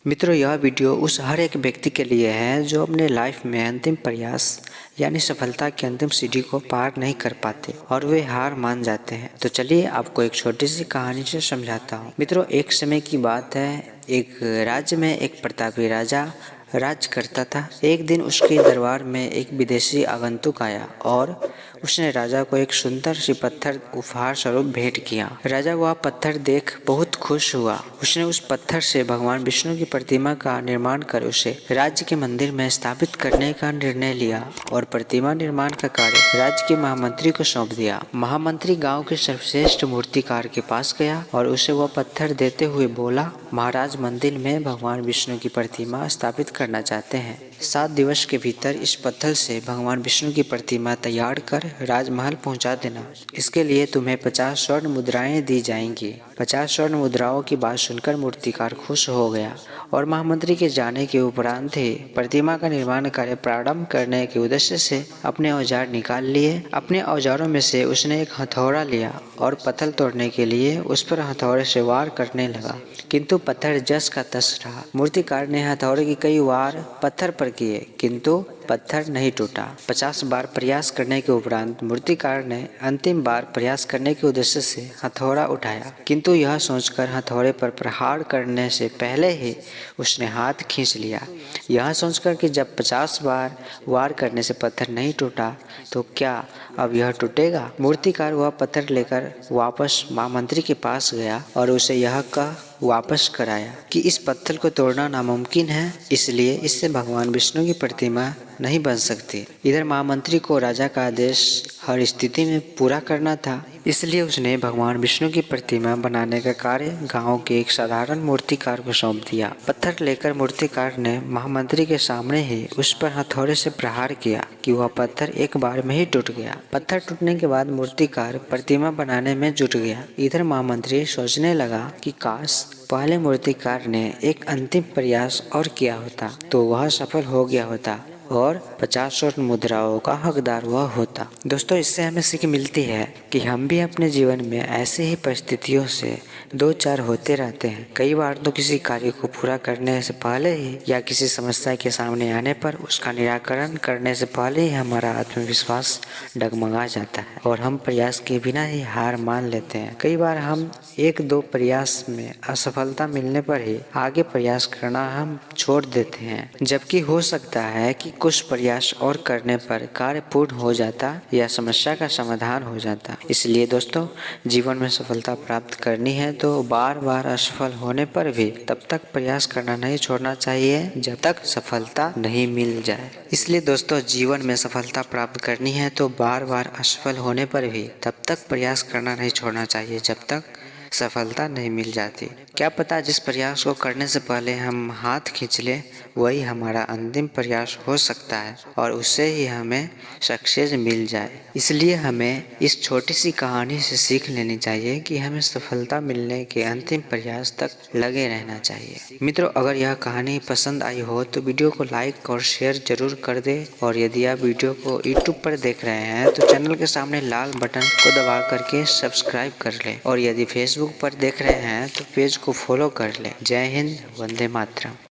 मित्रों, यह वीडियो उस हर एक व्यक्ति के लिए है जो अपने लाइफ में अंतिम प्रयास यानी सफलता की अंतिम सीढ़ी को पार नहीं कर पाते और वे हार मान जाते हैं। तो चलिए आपको एक छोटी सी कहानी से समझाता हूँ। मित्रों, एक समय की बात है, एक राज्य में एक प्रतापी राजा राज करता था। एक दिन उसके दरबार में एक विदेशी आगंतुक आया और उसने राजा को एक सुंदर सी पत्थर उपहार स्वरूप भेंट किया। राजा वह पत्थर देख बहुत खुश हुआ। उसने उस पत्थर से भगवान विष्णु की प्रतिमा का निर्माण कर उसे राज्य के मंदिर में स्थापित करने का निर्णय लिया और प्रतिमा निर्माण का कार्य राज्य के महामंत्री को सौंप दिया। महामंत्री गांव के सर्वश्रेष्ठ मूर्तिकार के पास गया और उसे वह पत्थर देते हुए बोला, महाराज, मंदिर में भगवान विष्णु की प्रतिमा स्थापित करना चाहते हैं। 7 दिवस के भीतर इस पत्थर से भगवान विष्णु की प्रतिमा तैयार कर राजमहल पहुंचा देना। इसके लिए तुम्हें 50 स्वर्ण मुद्राएं दी जाएंगी। 50 स्वर्ण मुद्राओं की बात सुनकर मूर्तिकार खुश हो गया और महामंत्री के जाने के उपरांत ही प्रतिमा का निर्माण कार्य प्रारंभ करने के उद्देश्य से अपने औजार निकाल लिए। अपने औजारों में से उसने एक हथौड़ा लिया और पत्थर तोड़ने के लिए उस पर हथौड़े से वार करने लगा, किंतु पत्थर जस का तस रहा। मूर्तिकार ने हथौड़े की कई वार पत्थर पर किए, किंतु पत्थर नहीं टूटा। 50 बार प्रयास करने के उपरांत मूर्तिकार ने अंतिम बार प्रयास करने के उद्देश्य से हथौड़ा उठाया, किंतु यह सोचकर हथौड़े पर प्रहार करने से पहले ही उसने हाथ खींच लिया। यह सोचकर कि जब 50 बार वार करने से पत्थर नहीं टूटा तो क्या अब यह टूटेगा। मूर्तिकार वह पत्थर लेकर वापस महामंत्री के पास गया और उसे यह कह वापस कराया कि इस पत्थर को तोड़ना नामुमकिन है, इसलिए इससे भगवान विष्णु की प्रतिमा नहीं बन सकती। इधर महामंत्री को राजा का आदेश हर स्थिति में पूरा करना था, इसलिए उसने भगवान विष्णु की प्रतिमा बनाने का कार्य गांव के एक साधारण मूर्तिकार को सौंप दिया। पत्थर लेकर मूर्तिकार ने महामंत्री के सामने ही उस पर हथौड़े से प्रहार किया कि वह पत्थर एक बार में ही टूट गया। पत्थर टूटने के बाद मूर्तिकार प्रतिमा बनाने में जुट गया। इधर महामंत्री सोचने लगा कि काश पहले मूर्तिकार ने एक अंतिम प्रयास और किया होता तो वह सफल हो गया होता और 50 स्वर्ण मुद्राओं का हकदार वह होता। दोस्तों, इससे हमें सीख मिलती है कि हम भी अपने जीवन में ऐसे ही परिस्थितियों से दो चार होते रहते हैं। कई बार तो किसी कार्य को पूरा करने से पहले ही या किसी समस्या के सामने आने पर उसका निराकरण करने से पहले ही हमारा आत्मविश्वास डगमगा जाता है और हम प्रयास के बिना ही हार मान लेते हैं। कई बार हम 1-2 प्रयास में असफलता मिलने पर ही आगे प्रयास करना हम छोड़ देते हैं, जबकि हो सकता है कि कुछ प्रयास और करने पर कार्य पूर्ण हो जाता या समस्या का समाधान हो जाता। इसलिए दोस्तों, जीवन में सफलता प्राप्त करनी है तो बार बार असफल होने पर भी तब तक प्रयास करना नहीं छोड़ना चाहिए जब तक सफलता नहीं मिल जाए। इसलिए दोस्तों, जीवन में सफलता प्राप्त करनी है तो बार बार असफल होने पर भी तब तक प्रयास करना नहीं छोड़ना चाहिए जब तक सफलता नहीं मिल जाती। क्या पता जिस प्रयास को करने से पहले हम हाथ खींच लें वही हमारा अंतिम प्रयास हो सकता है और उससे ही हमें सक्सेस मिल जाए। इसलिए हमें इस छोटी सी कहानी से सीख लेनी चाहिए कि हमें सफलता मिलने के अंतिम प्रयास तक लगे रहना चाहिए। मित्रों, अगर यह कहानी पसंद आई हो तो वीडियो को लाइक और शेयर जरूर कर दे और यदि आप वीडियो को यूट्यूब पर देख रहे हैं तो चैनल के सामने लाल बटन को दबा करके सब्सक्राइब कर ले और यदि फेसबुक पर देख रहे हैं तो पेज को फॉलो कर ले। जय हिंद, वंदे मातरम।